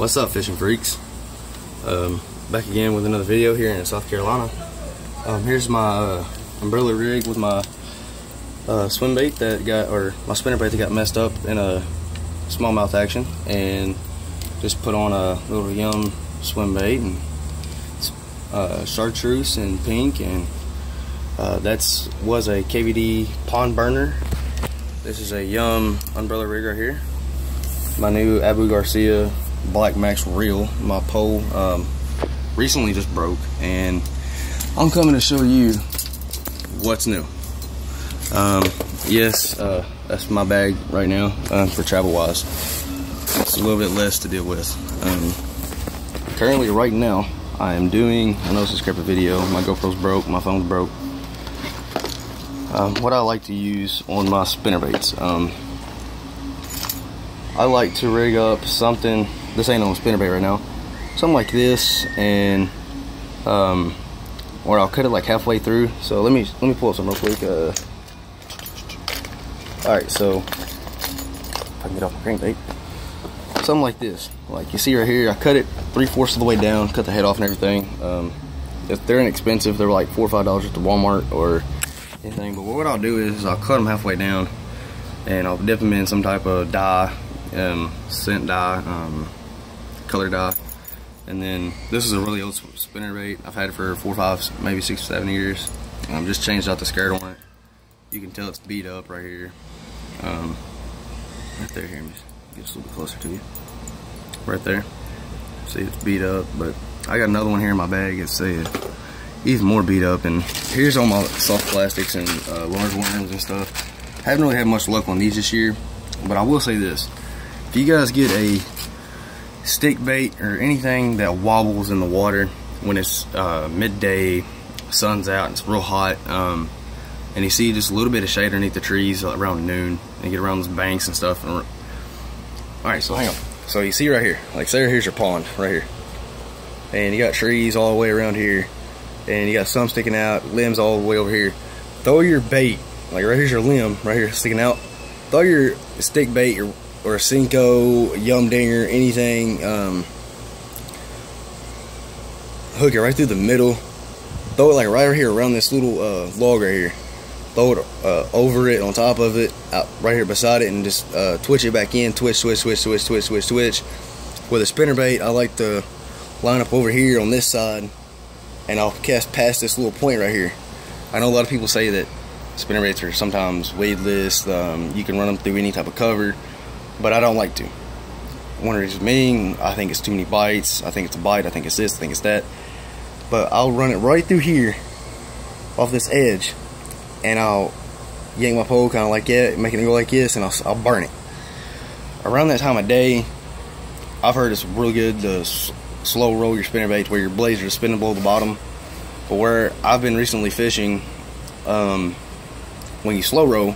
What's up, fishing freaks? Back again with another video here in South Carolina. Here's my umbrella rig with my swim bait that got, or my spinner bait that got messed up in a smallmouth action, and just put on a little Yum swim bait and chartreuse in pink, and that was a KVD pond burner. This is a Yum umbrella rig right here. My new Abu Garcia Black Max reel. My pole recently just broke, and I'm coming to show you what's new. Yes, that's my bag right now for travel wise. It's a little bit less to deal with. Currently, right now, I am doing, I know this is a scraped video, my GoPro's broke, my phone's broke. What I like to use on my spinnerbaits, I like to rig up something, this ain't on a spinnerbait right now, something like this, and or I'll cut it like halfway through. So let me pull up some real quick. Alright, so if I can get off my crankbait, something like this, like you see right here, I cut it 3/4 of the way down, cut the head off and everything. If they're inexpensive, they're like $4 or $5 at the Walmart or anything, but what I'll do is I'll cut them halfway down and I'll dip them in some type of dye, scent dye, color dye. And then this is a really old spinnerbait. I've had it for 4, 5, maybe 6 or 7 years. Just changed out the skirt on it. You can tell it's beat up right here. Right there, here, let me get just a little bit closer to you. Right there. See, it's beat up, but I got another one here in my bag. It's even more beat up. And here's all my soft plastics and large worms and stuff. Haven't really had much luck on these this year, but I will say this: if you guys get a stick bait or anything that wobbles in the water when it's midday, sun's out, and it's real hot, and you see just a little bit of shade underneath the trees around noon, and you get around those banks and stuff. And alright, so hang on. So you see right here, like say here's your pond right here, and you got trees all the way around here, and you got some sticking out, limbs all the way over here. Throw your bait, like right here's your limb right here sticking out. Throw your stick bait or a Cinco, Yum Dinger, anything, hook it right through the middle. Throw it like right here around this little log right here. Throw it over it, on top of it, out right here beside it, and just twitch it back in. Twitch, switch, switch, switch, switch, switch, switch. With a spinnerbait, I like to line up over here on this side, and I'll cast past this little point right here. I know a lot of people say that spinnerbaits are sometimes weighless. You can run them through any type of cover, but I don't like to. One reason being, I think it's too many bites. I think it's a bite. I think it's this. I think it's that. But I'll run it right through here, off this edge, and I'll yank my pole kind of like that, making it go like this, and I'll burn it. Around that time of day, I've heard it's really good to slow roll your spinnerbait where your blades are spinning below the bottom. But where I've been recently fishing, when you slow roll,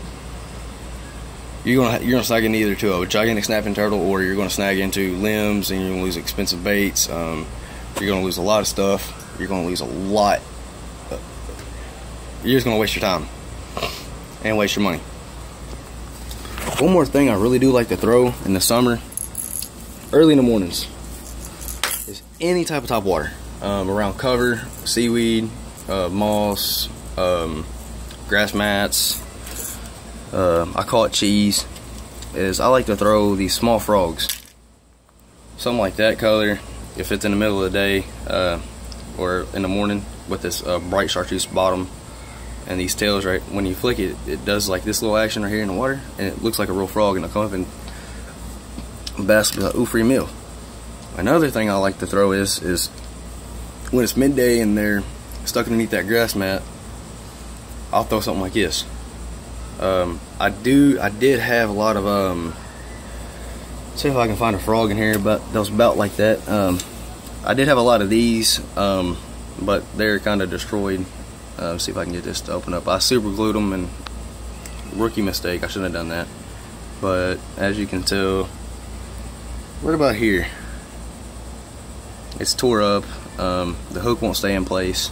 you're gonna snag into either to a gigantic snapping turtle, or you're gonna snag into limbs, and you're gonna lose expensive baits. You're gonna lose a lot of stuff. You're gonna lose a lot. You're just gonna waste your time and waste your money. One more thing I really do like to throw in the summer, early in the mornings, is any type of top water, around cover, seaweed, moss, grass mats. I call it cheese. Is I like to throw these small frogs, something like that color, if it's in the middle of the day, or in the morning, with this bright chartreuse bottom and these tails. Right when you flick it, it does like this little action right here in the water, and it looks like a real frog, and it'll come up and bask with a free meal. Another thing I like to throw is when it's midday and they're stuck underneath that grass mat, I'll throw something like this. I did have a lot of see if I can find a frog in here, but that was about like that. I did have a lot of these, but they're kind of destroyed. See if I can get this to open up. I super glued them, and rookie mistake, I shouldn't have done that. But as you can tell, right about here, it's tore up. The hook won't stay in place.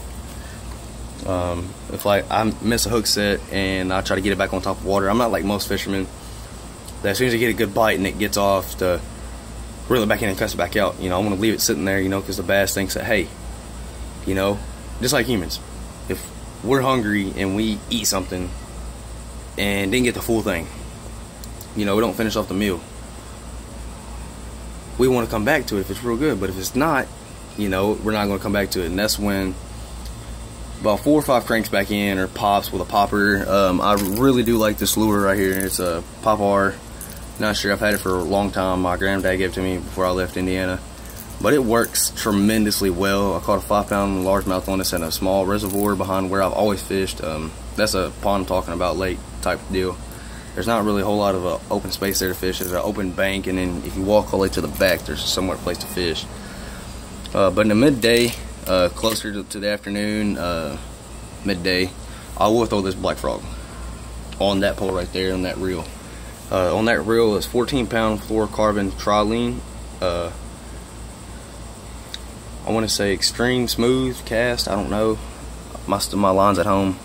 If I miss a hook set and I try to get it back on top of water, I'm not like most fishermen that as soon as you get a good bite and it gets off, to reel it back in and cuss it back out. You know, I want to leave it sitting there, you know, because the bass thinks that, hey, you know, just like humans, if we're hungry and we eat something and didn't get the full thing, you know, we don't finish off the meal, we want to come back to it if it's real good. But if it's not, you know, we're not going to come back to it. And that's when about 4 or 5 cranks back in, or pops with a popper. I really do like this lure right here. It's a Pop-R. Not sure, I've had it for a long time. My granddad gave it to me before I left Indiana, but it works tremendously well. I caught a 5-pound largemouth on this in a small reservoir behind where I've always fished. That's a pond I'm talking about, lake type deal. There's not really a whole lot of open space there to fish. There's an open bank, and then if you walk all the way to the back, there's somewhere place to fish. But in the midday, closer to the afternoon, midday, I will throw this black frog on that pole right there on that reel. On that reel is 14-pound fluorocarbon trilene. I want to say extreme smooth cast. I don't know. My line's at home.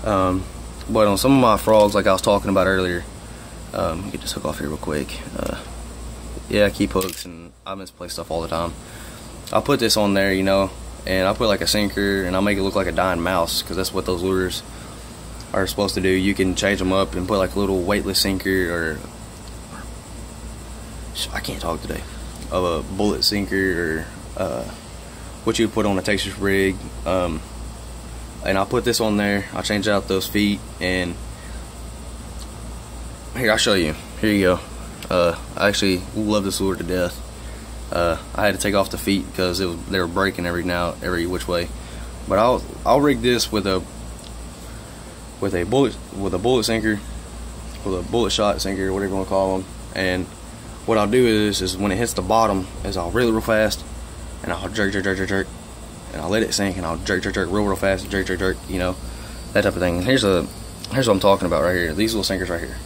But on some of my frogs, like I was talking about earlier, get this hook off here real quick. Yeah, I keep hooks and I misplace stuff all the time. I'll put this on there, you know, and I'll put like a sinker, and I'll make it look like a dying mouse, because that's what those lures are supposed to do. You can change them up and put like a little weightless sinker, or I can't talk today, of a bullet sinker, or what you would put on a Texas rig. And I'll put this on there. I'll change out those feet, and here, I'll show you. Here you go. I actually love this lure to death. I had to take off the feet because they were breaking every which way. But I'll rig this with a bullet sinker, with a bullet shot sinker, whatever you want to call them. And what I'll do is when it hits the bottom, is I'll reel it real fast, and I'll jerk, and I'll let it sink, and I'll jerk real fast, jerk, you know, that type of thing. And here's what I'm talking about right here. These little sinkers right here.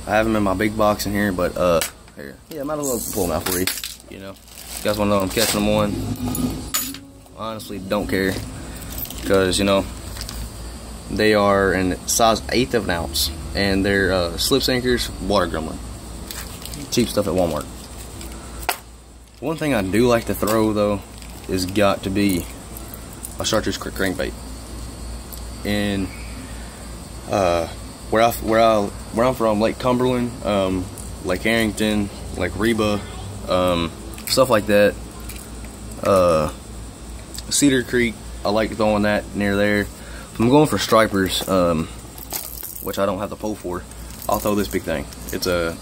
I have them in my big box in here, but here, yeah, I might as well pull them out for you. You know, you guys want to know I'm catching them on? Honestly, don't care, because you know they are in size 1/8 of an ounce, and they're slip sinkers, water gremlin, cheap stuff at Walmart. One thing I do like to throw though is got to be a chartreuse crankbait. And where I'm from, Lake Cumberland, Lake Harrington, Lake Reba, stuff like that. Cedar Creek, I like throwing that near there. If I'm going for stripers, which I don't have the pole for, I'll throw this big thing. It's a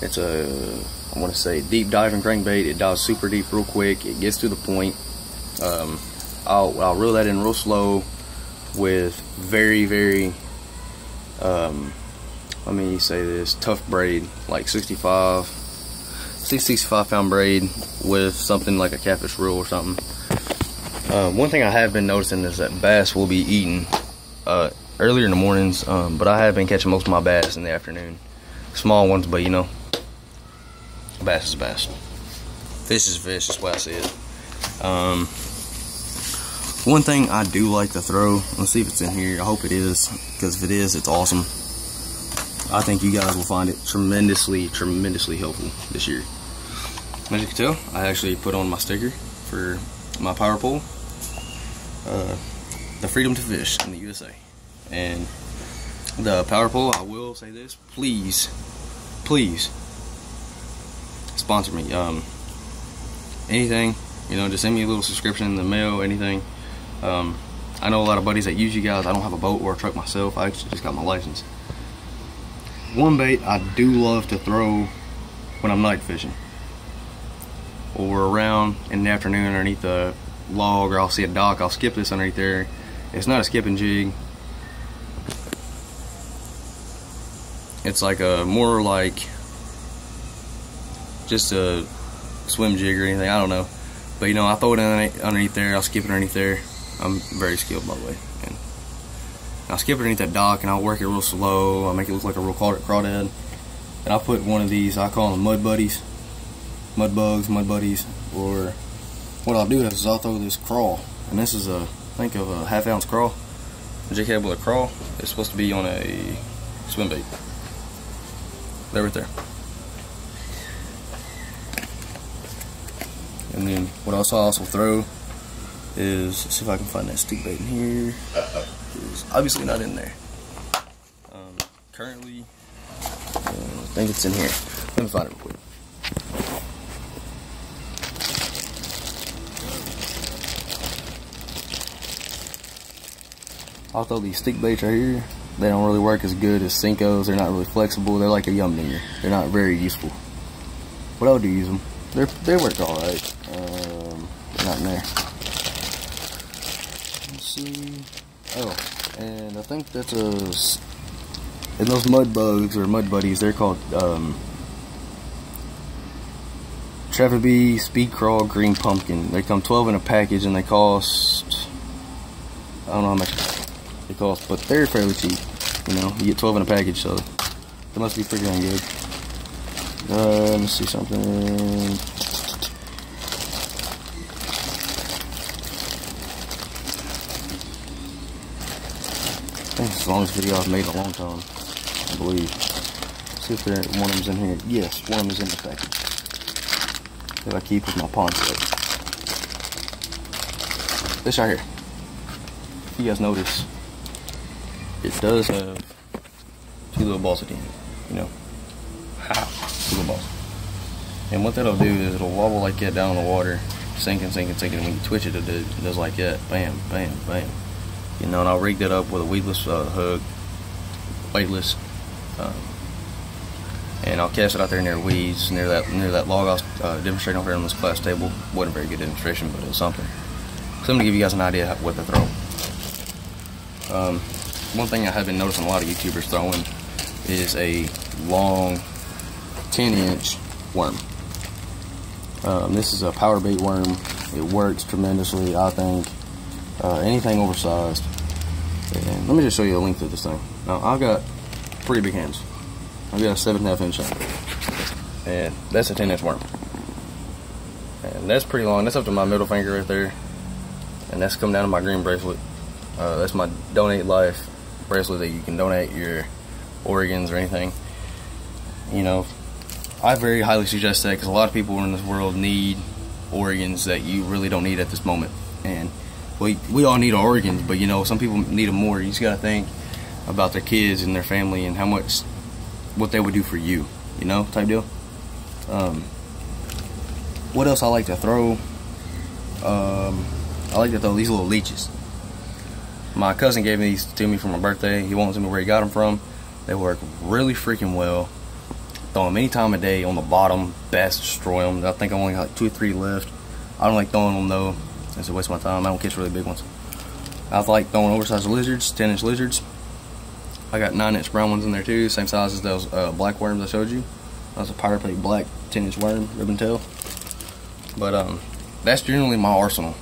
I want to say deep diving crankbait. It dives super deep real quick. It gets to the point. I'll reel that in real slow with very let me say this, tough braid, like 65 pound braid with something like a catfish reel or something. One thing I have been noticing is that bass will be eaten earlier in the mornings, but I have been catching most of my bass in the afternoon. Small ones, but you know, bass is bass. Fish is fish, that's what I said. One thing I do like to throw, let's see if it's in here. I hope it is, because if it is, it's awesome. I think you guys will find it tremendously helpful this year. As you can tell, I actually put on my sticker for my power pole, the Freedom to Fish in the USA. And the power pole, I will say this, please sponsor me. Anything, you know, just send me a little subscription in the mail, anything. I know a lot of buddies that use you guys. I don't have a boat or a truck myself. I actually just got my license. One bait I do love to throw when I'm night fishing, or around in the afternoon underneath a log, or I'll see a dock, I'll skip this underneath there. It's not a skipping jig. It's like a more like just a swim jig or anything, I don't know. But you know, I throw it underneath there, I'll skip it underneath there. I'm very skilled, by the way. And I'll skip it underneath that dock, and I'll work it real slow. I'll make it look like a real crawdad. And I'll put one of these, I call them mud buddies, mud bugs, mud buddies. Or what I'll do is I'll throw this crawl, and this is think of a 1/2 ounce crawl, a jig head with a crawl. It's supposed to be on a swim bait. There, right there. And then what else I also throw is, let's see if I can find that stick bait in here. It's obviously not in there. Currently, I think it's in here. Let me find it real quick. I'll throw these stick baits right here. They don't really work as good as Senkos. They're not really flexible. They're like a yum dinger. They're not very useful. But I do use them. They work all right. They're not in there. Let's see. Oh, and I think that's and those mud bugs or mud buddies. They're called Trevor B Speed Crawl Green Pumpkin. They come 12 in a package and they cost, I don't know how much they cost, but they're fairly cheap. You know, you get 12 in a package, so they must be pretty dang good. Let me see something. I think it's the longest video I've made in a long time, I believe. Let's see if one of them's in here. Yes, one of them is in the package that I keep with my pond set. This right here. If you guys notice, it does have two little balls at the end, you know. Two little balls. And what that'll do is it'll wobble like that down in the water, sinking, sinking, sinking. And when you twitch it, it does like that. Bam, bam, bam. You know, and I'll rig that up with a weedless hook, weightless, and I'll cast it out there near weeds, near that log I was demonstrating over here on this class table. Wasn't a very good demonstration, but it was something. So I'm gonna give you guys an idea what to throw. One thing I have been noticing a lot of YouTubers throwing is a long 10-inch worm. This is a power bait worm. It works tremendously, I think. Anything oversized. And let me just show you the length of this thing. Now, I've got pretty big hands. I've got a 7.5 inch hand. And that's a 10-inch worm. And that's pretty long. That's up to my middle finger right there. And that's come down to my green bracelet. That's my Donate Life bracelet that you can donate your organs or anything. You know, I very highly suggest that, because a lot of people in this world need organs that you really don't need at this moment. And we all need our organs, but you know, some people need them more. You just gotta think about their kids and their family and what they would do for you, you know, type deal. What else I like to throw? I like to throw these little leeches. My cousin gave these to me for my birthday. He won't tell me where he got them from. They work really freaking well. Throw them any time of day on the bottom. Best destroy them. I think I only got like 2 or 3 left. I don't like throwing them though. It's a waste of my time. I don't catch really big ones. I like throwing oversized lizards, 10-inch lizards. I got 9-inch brown ones in there too, same size as those black worms I showed you. That was a Pirate Plate black 10-inch worm, ribbon tail. But that's generally my arsenal.